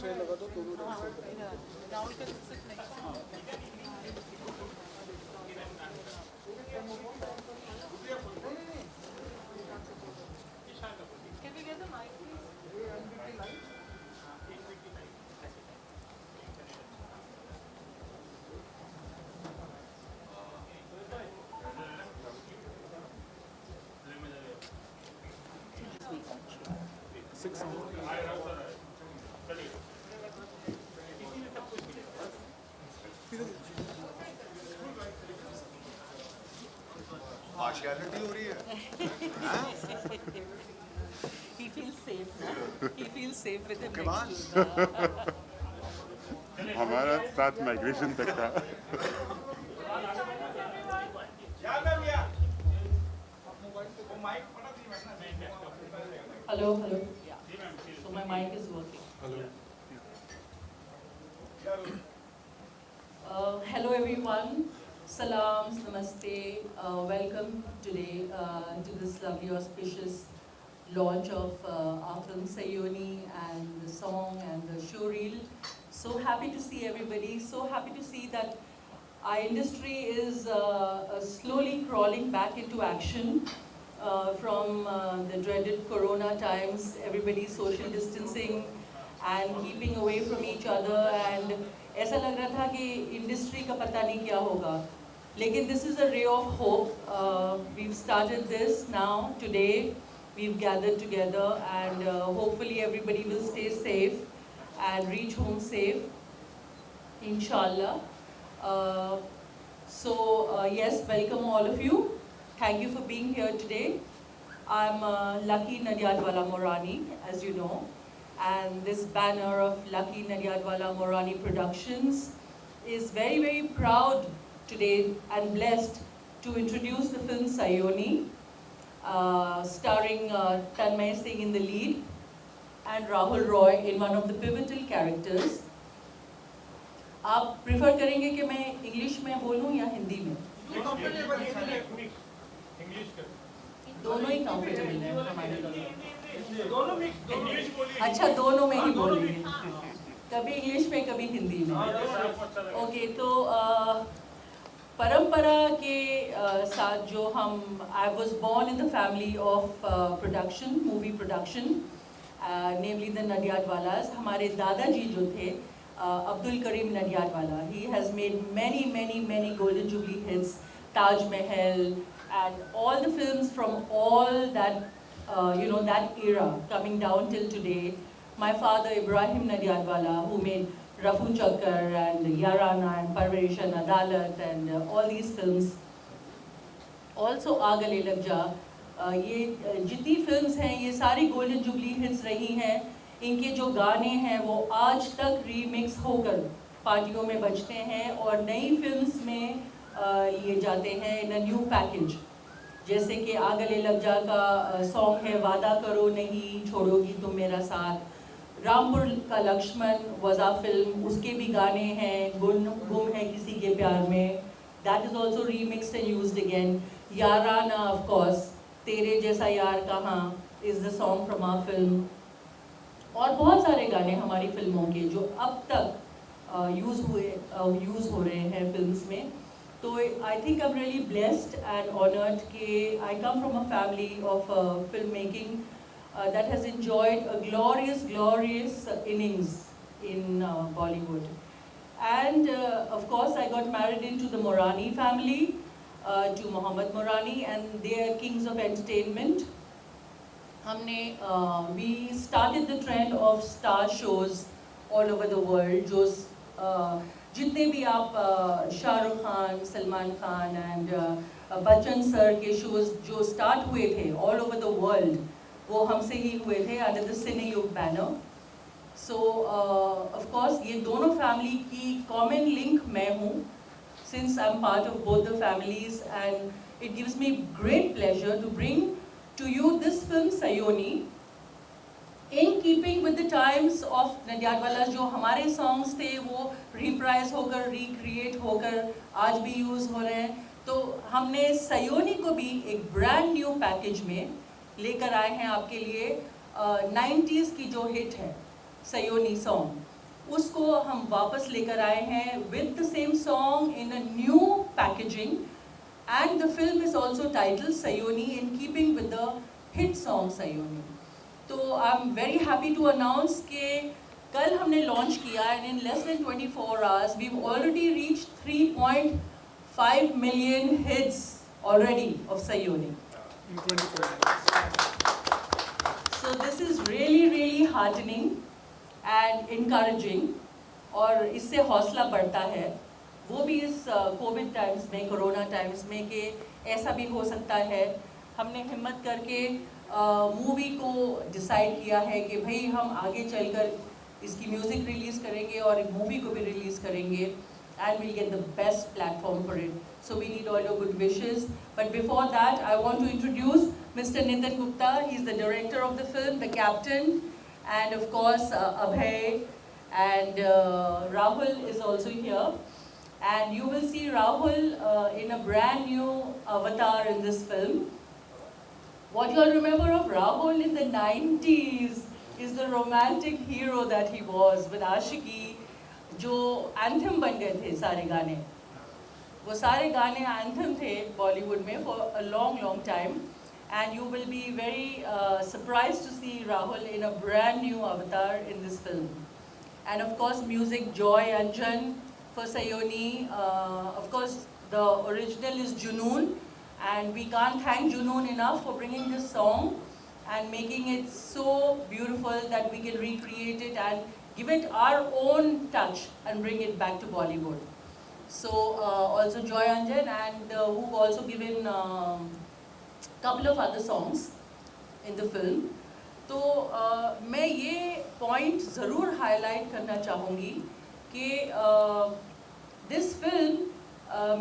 से लगा दो दोनों तरफ से। राहुल का सिर्फ नहीं। Can we get the mic, please? Partiality हो रही है। He feels safe now. He feels safe with him Come on. next to him. हमारा साथ माइग्रेशन तक था। Hello, hello. Yeah. So my mic is working. Hello everyone. Salams, namaste. Welcome today to this lovely auspicious launch of our film Sayoni and the song and the showreel. So happy to see everybody. So happy to see that our industry is slowly crawling back into action. From the dreaded corona times, everybody social distancing and keeping away from each other, and ऐसा लग रहा था कि industry का पता नहीं क्या होगा, लेकिन this is a ray of hope. We've started this now today. We've gathered together, and hopefully everybody will stay safe and reach home safe, inshallah. Yes, welcome all of you. Thank you for being here today. I'm Lucky Nadyadwala Morani, as you know, and this banner of Lucky Nadyadwala Morani Productions is very, very proud today and blessed to introduce the film Sayoni, starring Tanmay Singh in the lead and Rahul Roy in one of the pivotal characters. आप prefer करेंगे कि मैं English में बोलूं या हिंदी में? दोनों ही comfortable है हमारे लिए। अच्छा, दोनों में ही बोलेंगे, कभी इंग्लिश में कभी हिंदी में। ओके, तो परंपरा के साथ जो हम, I was born in the family of production, movie production, namely the Nadiadwalas. हमारे दादाजी जो थे Abdul Karim Nadiadwala, he has made many golden jubilee hits, Taj Mahal and all the films from all that that era coming down till today. My father Ibrahim Nadiadwala, who made Rafu Chakkar and Yarana and Parvarish and Adalat and all these films. Also Agale Lag Ja, ये जितनी films हैं ये सारी golden jubilee hits रही हैं। इनके जो गाने हैं वो आज तक रीमिक्स होकर पार्टियों में बजते हैं और नई फिल्म्स में लिए जाते हैं इन अ न्यू पैकेज। जैसे कि आगले लग जा का सॉन्ग है वादा करो नहीं छोड़ोगी तुम मेरा साथ, रामपुर का लक्ष्मण वज़ा फिल्म, उसके भी गाने हैं, गुम है किसी के प्यार में, that is also remixed and used again. Yaarana of course, Tere Jaisa Yaar Kahan is the song from our film. और बहुत सारे गाने हमारी फिल्मों के जो अब तक यूज़ हो रहे हैं फिल्म्स में। तो I think I am really blessed and honoured कि I come from a family of film making that has enjoyed a glorious innings in Bollywood. And of course I got married into the Morani family, to Mohammed Morani, and they are kings of entertainment. We started the trend of star shows all over the world. जो जितने भी आप Shahrukh Khan, Salman Khan and Bachchan sir के shows जो start हुए थे all over the world, वो हमसे ही हुए थे under the Cineyug banner. So of course ये दोनों family की common link मैं हूँ, since I'm part of both the families, and it gives me great pleasure to bring to you this film Sayoni, in keeping with the times of Nadyadwala। जो हमारे songs थे वो reprise होकर, recreate होकर आज भी use हो रहे हैं, तो हमने Sayoni को भी एक brand new package में लेकर आए हैं आपके लिए। 90s की जो हिट है सयोनी सॉन्ग, उसको हम वापस लेकर आए हैं with the same song in a new packaging, and the film is also titled Sayoni in keeping with the hit song Sayoni. तो I'm very happy to announce कि कल हमने लॉन्च किया and in less than 24 hours we've already reached 3.5 million hits already of Sayoni. In 24 hours. So this is really heartening and encouraging, और इससे हौसला बढ़ता है, वो भी इस कोविड टाइम्स में, कोरोना टाइम्स में, कि ऐसा भी हो सकता है। हमने हिम्मत करके मूवी को डिसाइड किया है कि भाई हम आगे चलकर इसकी म्यूज़िक रिलीज़ करेंगे और मूवी को भी रिलीज़ करेंगे, and we'll get the best platform for it. So we need all your good wishes. But before that, I want to introduce Mr. Nitin Gupta. He's the director of the film, the captain, and of course Abhay and Rahul is also here. And you will see Rahul in a brand new avatar in this film. What you all remember of Rahul in the 90s is the romantic hero that he was with Ashiki, जो anthem बन गए थे सारे गाने। वो सारे गाने anthem थे बॉलीवुड में for a long time, and you will be very surprised to see Rahul in a brand new avatar in this film. And of course music, Joy Anjan for Sayoni. Of course the original is Junoon, and we can't thank Junoon enough for bringing this song and making it so beautiful that we can recreate it and give it our own touch and bring it back to Bollywood. So also Joy Anjan, and who've also given couple of other songs in the film. तो मैं ये point ज़रूर highlight करना चाहूँगी कि this film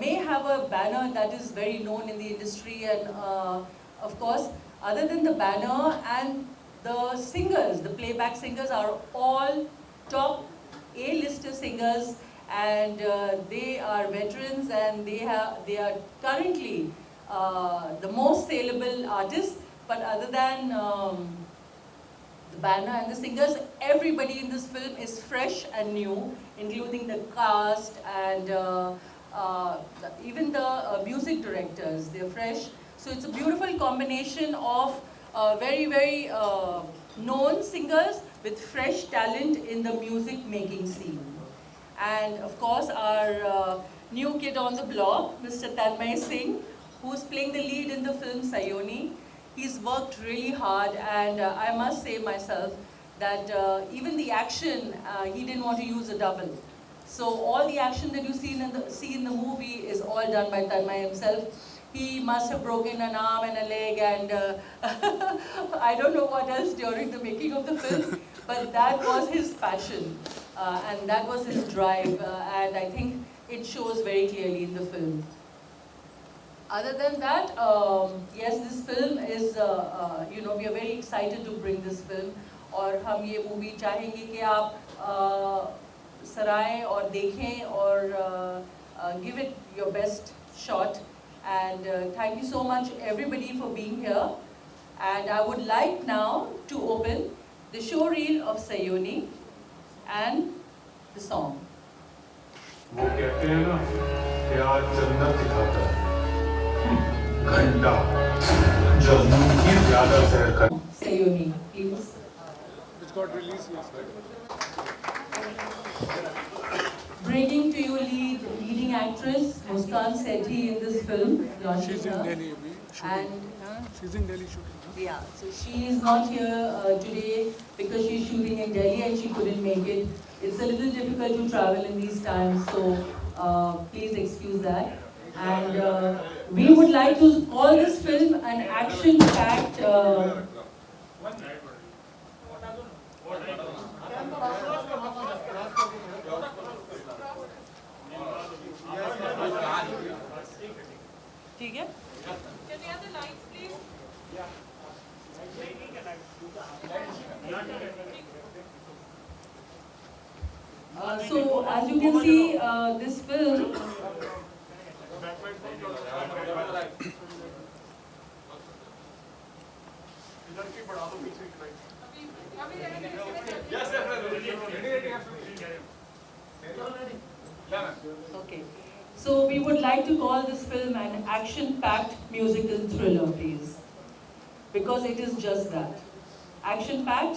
may have a banner that is very known in the industry, and of course other than the banner, and the singers, the playback singers are all top A-lister singers, and they are veterans, and they are currently the most saleable artists. But other than the banner and the singers, everybody in this film is fresh and new, including the cast and even the music directors. They're fresh. So it's a beautiful combination of very known singers with fresh talent in the music making scene. And of course our new kid on the block, Mr. Tanmay Singh, who's playing the lead in the film Sayoni. He's worked really hard, and I must say myself that even the action, he didn't want to use a double. So all the action that you see in the movie is all done by Tanmay himself. He must have broken an arm and a leg, and I don't know what else during the making of the film, but that was his passion, and that was his drive, and I think it shows very clearly in the film. Other than that, yes, this film is, we are very excited to bring this film, और हम ये movie चाहेंगे कि आप सराहें और देखें और give it your best shot. And thank you so much everybody for being here. And I would like now to open the show reel of Sayoni and the song. वो कहते हैं ना कि आज जन्नत दिखाता है घंटा जो की ज्यादा सैर कर Sayoni, please. Which got released yesterday. Bringing to you leading actress Muskan Sethi in this film. She's in her. Delhi. And She's in Delhi shooting. yeah, so she is not here today because she's shooting in Delhi and she couldn't make it. It's a little difficult to travel in these times, so please excuse that. And we would like to call this film an action-packed. ठीक है? Can we have the lights, please? So as you can see, this film. Yes, Okay. So we would like to call this film an action-packed musical thriller, please. Because it is just that. Action-packed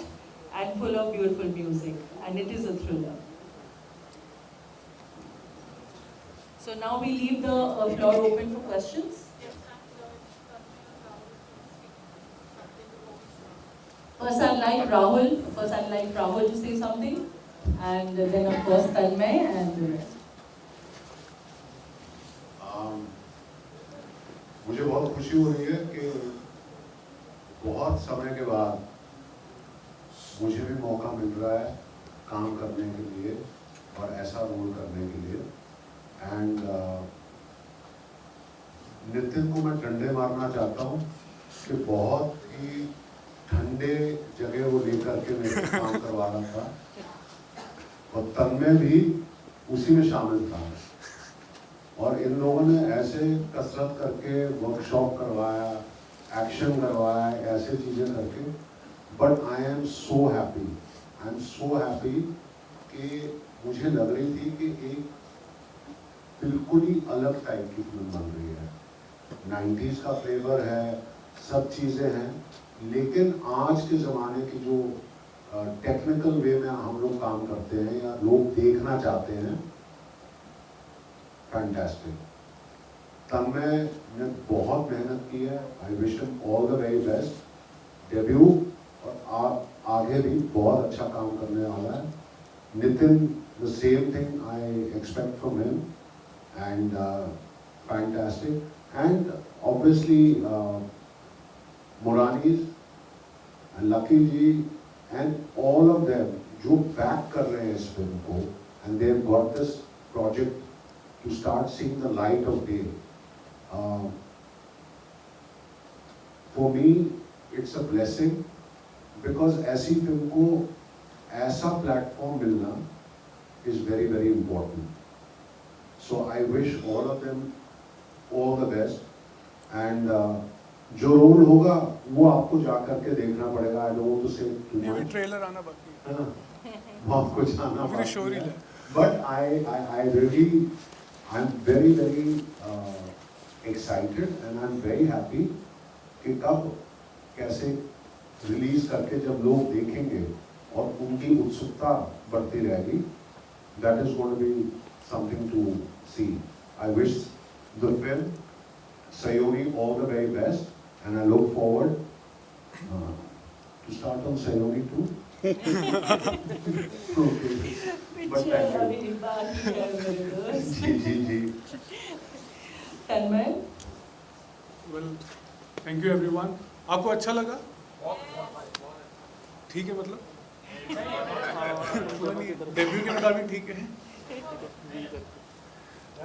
and full of beautiful music. And it is a thriller. So now we leave the floor open for questions. First I'd like Rahul to say something. And then of course Tanmay and the rest. मुझे बहुत खुशी हो रही है कि बहुत समय के बाद मुझे भी मौका मिल रहा है काम करने के लिए और ऐसा रोल करने के लिए एंड नितिन को मैं डंडे मारना चाहता हूँ कि बहुत ही ठंडे जगह वो लेकर के मेरे से काम करवा रहा था और तन्मय भी उसी में शामिल था और इन लोगों ने ऐसे कसरत करके वर्कशॉप करवाया, एक्शन करवाया, ऐसे चीज़ें करके but I am so happy कि मुझे लग रही थी कि एक बिल्कुल ही अलग टाइप की फिल्म बन रही है। 90s का फ्लेवर है, सब चीज़ें हैं, लेकिन आज के ज़माने की जो टेक्निकल वे में हम लोग काम करते हैं या लोग देखना चाहते हैं, फैंटास्टिक। तन्मय ने बहुत मेहनत की है, I wish him all the very best. Debut और आगे भी बहुत अच्छा काम करने वाला है। Nitin, the same thing I expect from him and fantastic and obviously Murani and Lucky ji and all of them जो बैक कर रहे हैं इस फिल्म को and they have got this project to start seeing the light of day. For me, it's a blessing because ऐसी film को ऐसा platform मिलना is very, very important. So I wish all of them all the best. And जो role होगा वो आपको जा करके देखना पड़ेगा. I don't want to say too ये भी much. ट्रेलर आना बाकी है। हाँ, बहुत कुछ आना अभी तो बाकी शोर ही है. है। But I really, I'm very, very excited and I'm very happy कि कब कैसे रिलीज करके जब लोग देखेंगे और उनकी उत्सुकता बढ़ती रहेगी, that is going to be something to see. I wish the film Sayoni all the very best and I look forward to start on Sayoni too. Okay. But thank you. जी Tanmay? Well thank you everyone. आपको अच्छा लगा? ठीक है, मतलब debut के मुताबिक ठीक है।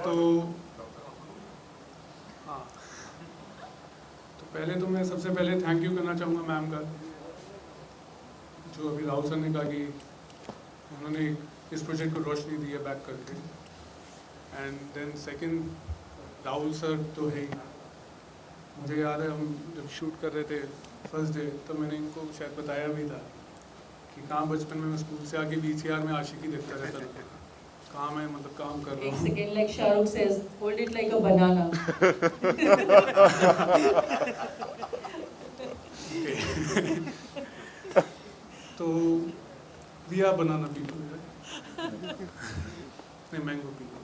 तो हाँ, तो पहले तो मैं सबसे पहले थैंक यू करना चाहूँगा मैम का, जो अभी राहुल सर ने कहा कि उन्होंने इस प्रोजेक्ट को रोशनी दी है बैक करके। And then second, Rahul sir तो है ही। मुझे याद है हम जब शूट कर रहे थे फर्स्ट डे, तो मैंने इनको शायद बताया भी था कि कहाँ बचपन में मैं स्कूल से आके VCR में आशिकी देखता रहता था। कहाँ मैं मतलब काम कर रहा एक हूँ। Second, like Shahrukh says, hold it like a banana. तो we are banana people, नहीं मैंगो people।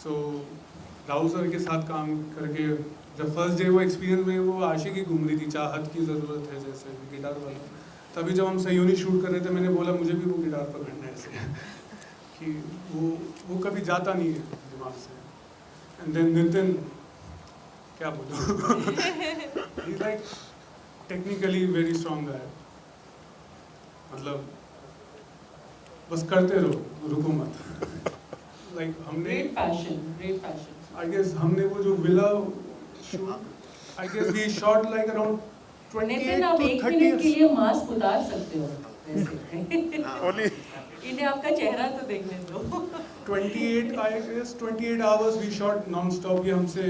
सो राहुल सर के साथ काम करके जब फर्स्ट डे वो एक्सपीरियंस में वो आशिकी घूम रही थी, चाहत की ज़रूरत है जैसे गिटार वाला। तभी जब हम सयोनी शूट कर रहे थे, मैंने बोला मुझे भी वो गिटार पकड़ना है ऐसे कि वो कभी जाता नहीं है दिमाग से। एंड देन नितिन, क्या बोलूँ, ही लाइक टेक्निकली वेरी स्ट्रॉन्ग है, मतलब बस करते रहो, रुको मत। लाइक हमने Great passion, great passion. I guess हमने वो जो villa shoot, I guess we shot like around Nitin, आप 1 28 to 30 मिनट के लिए मास्क उतार सकते हो वैसे। Only इन्हें आपका चेहरा तो देखने दो। 28 I guess 28 hours we shot non stop. ये हमसे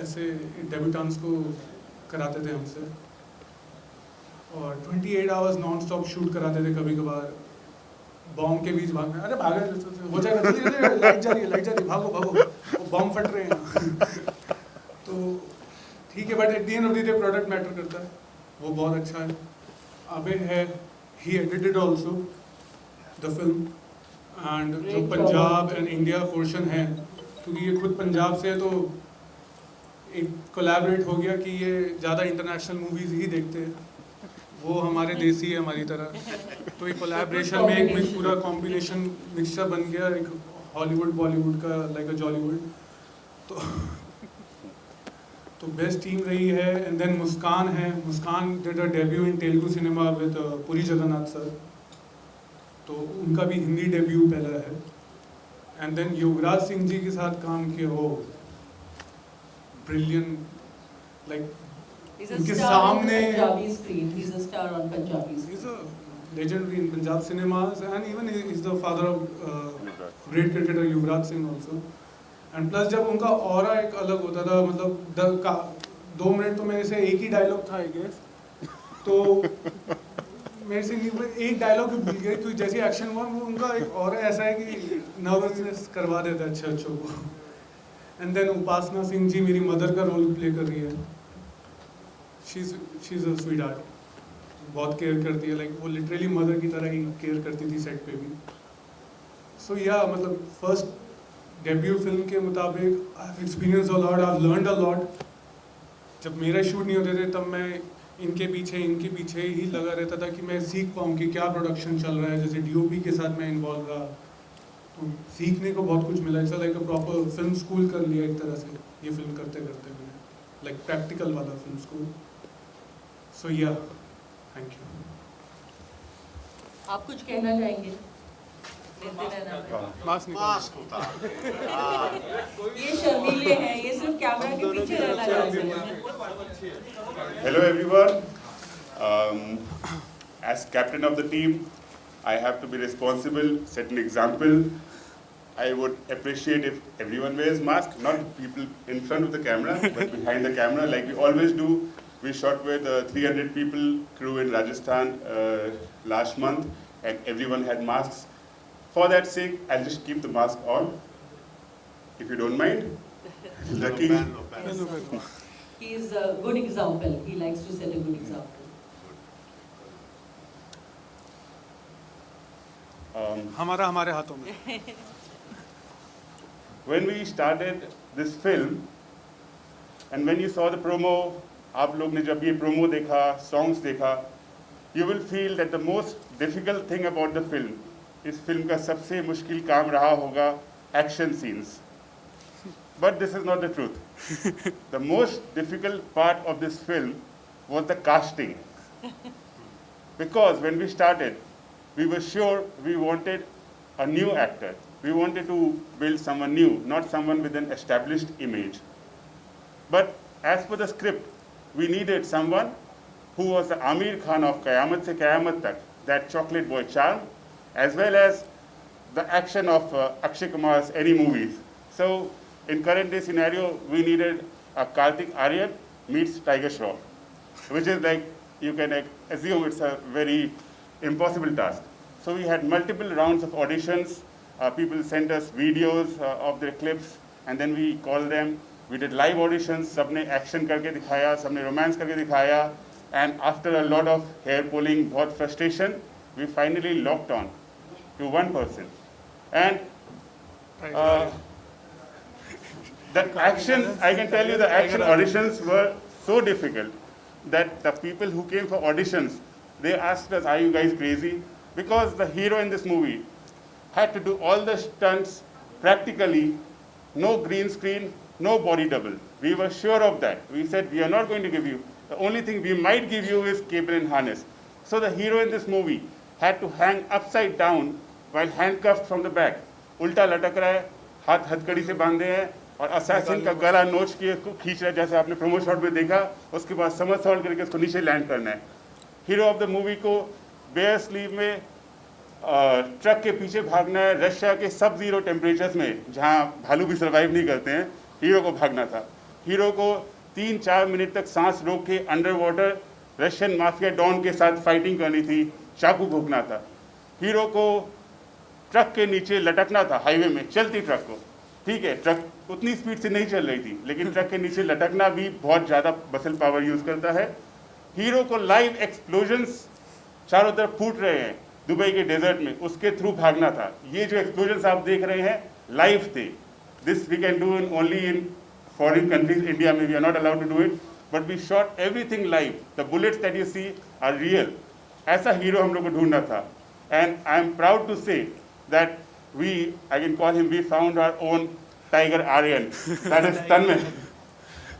ऐसे डेब्यूटेंट्स को कराते थे हमसे, और 28 आवर्स नॉन स्टॉप शूट कराते थे कभी कभार। बॉम्ब के बीच भागना, अरे भागा हो जाएगा, जल्दी लाइट जा रही है, भागो भागो, वो बॉम्ब फट रहे हैं। तो ठीक है, but at the end of the day product matter करता है, वो बहुत अच्छा है। अबे है, he edited also the film, and जो पंजाब एंड इंडिया पोर्शन है, क्योंकि ये खुद पंजाब से है, तो एक कोलैबोरेट हो गया कि ये ज़्यादा इंटरनेशनल मूवीज़ ही देखते हैं, वो हमारे देसी है हमारी तरह, तो एक कोलैबोरेशन में एक पूरा कॉम्बिनेशन मिक्सचर बन गया, एक हॉलीवुड बॉलीवुड का, लाइक अ जॉलीवुड। तो बेस्ट टीम रही है। एंड देन मुस्कान है, Muskaan did a debut in Telugu cinema with Puri Jagannadh sir, तो उनका भी हिंदी डेब्यू पहला है। एंड देन युवराज सिंह जी के साथ काम किया, हो ब्रिलियंट, लाइक He's a उनके star on सामने Punjabi screen. He's a star on Punjabi screen. he's a legendary in Punjab cinemas, and even he is the father of great cricketer Yuvraj Singh also. And plus जब उनका aura एक अलग होता था, मतलब 2 minute तो मेरे से एक ही डायलॉग था आई गेस, तो मेरे से एक डायलॉग भी भूल गए, क्योंकि जैसे एक्शन हुआ वो उनका एक ऑरा ऐसा है कि नर्वसनेस करवा देता है अच्छे को। एंड देन उपासना सिंह जी मेरी मदर का रोल प्ले कर रही है, she is a sweet heart, बहुत केयर करती है, लाइक वो लिटरली मदर की तरह ही केयर करती थी सेट पे भी। सो या मतलब फर्स्ट डेब्यू फिल्म के मुताबिक I have experience a lot, I have learned a lot. जब मेरे शूट नहीं होते थे तब मैं इनके पीछे ही लगा रहता था कि मैं सीख पाऊँ कि क्या प्रोडक्शन चल रहा है। जैसे डीओपी के साथ मैं इन्वॉल्व रहा, तो सीखने को बहुत कुछ मिला। ऐसा like a proper film school कर लिया एक तरह से ये फिल्म करते करते मैंने, लाइक प्रैक्टिकल वाला फिल्म स्कूल। सो या थैंक यू। आप कुछ कहना चाहेंगे? लेते रहना। मास्क निकाल। मास्क उतार। ये शर्मीले हैं, ये सिर्फ कैमरा के पीछे रहना चाहते हैं। Hello everyone. As captain of the team, I have to be responsible, set an example. I would appreciate if everyone wears mask, not people in front of the camera, but behind the camera, like we always do. We shot with 300 people crew in Rajasthan last month, and everyone had masks. For that sake, I'll just keep the mask on, if you don't mind. Lucky. He is a good example. He likes to set a good example. हमारे हाथों में। When we started this film, and when you saw the promo, आप लोग ने जब ये promo देखा, songs देखा, you will feel that the most difficult thing about the film, इस फिल्म का सबसे मुश्किल काम रहा होगा action scenes. But this is not the truth. The most difficult part of this film was the casting. Because when we started, we were sure we wanted a new actor. We wanted to build someone new, not someone with an established image. But as per the script, we needed someone who was the Aamir Khan of Qayamat Se Qayamat Tak, that chocolate boy charm, as well as the action of Akshay Kumar's any movies. So in current day scenario, we needed a Kartik Aaryan meets Tiger Shroff, which is like, you can assume it's a very impossible task. So we had multiple rounds of auditions. People sent us videos of their clips, and then we called them. We did live auditions. सबने action करके दिखाया, सबने romance करके दिखाया, and after a lot of hair pulling, बहुत frustration, we finally locked on to one person. And that action, I can tell you, the action auditions were so difficult that the people who came for auditions, they asked us, "Are you guys crazy?" Because the hero in this movie had to do all the stunts practically, no green screen, no body double. We were sure of that. We said, we are not going to give you. The only thing we might give you is cable and harness. So the hero in this movie had to hang upside down while handcuffed from the back. उल्टा लटक रहा है, हाथ हथकड़ी से बांधे हैं, और असैसिन का गला नोच के खींच रहा है, जैसे आपने प्रोमो शॉट में देखा। उसके बाद समरसॉल्ट करके उसको नीचे लैंड करना है। हीरो ऑफ द मूवी को बेयर स्लीव में ट्रक के पीछे भागना है, रशिया के सब जीरो टेम्परेचर्स में, जहाँ भालू भी सर्वाइव नहीं करते हैं, हीरो को भागना था। हीरो को 3-4 मिनट तक सांस रोक के under water Russian mafia don के साथ फाइटिंग करनी थी, चाकू भोंकना था। हीरो को ट्रक के नीचे लटकना था हाईवे में, चलती ट्रक को, ठीक है, ट्रक उतनी स्पीड से नहीं चल रही थी, लेकिन ट्रक के नीचे लटकना भी बहुत ज़्यादा मसल पावर यूज़ करता है। हीरो को लाइव एक्सप्लोजन्स चारों तरफ फूट रहे हैं दुबई के डेजर्ट में, उसके थ्रू भागना था। ये जो एक्सप्लोजन्स आप देख रहे हैं लाइव थे। This we can do in only in foreign countries, India में we are not allowed to do it, but we shot everything live. The bullets that you see are real. ऐसा hero हम लोग को ढूंढना था, and I am proud to say that we, I can call him, we found our own Tiger Aryan, that is Tanmay.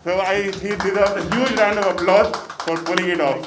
So he deserves a huge round of applause for pulling it off.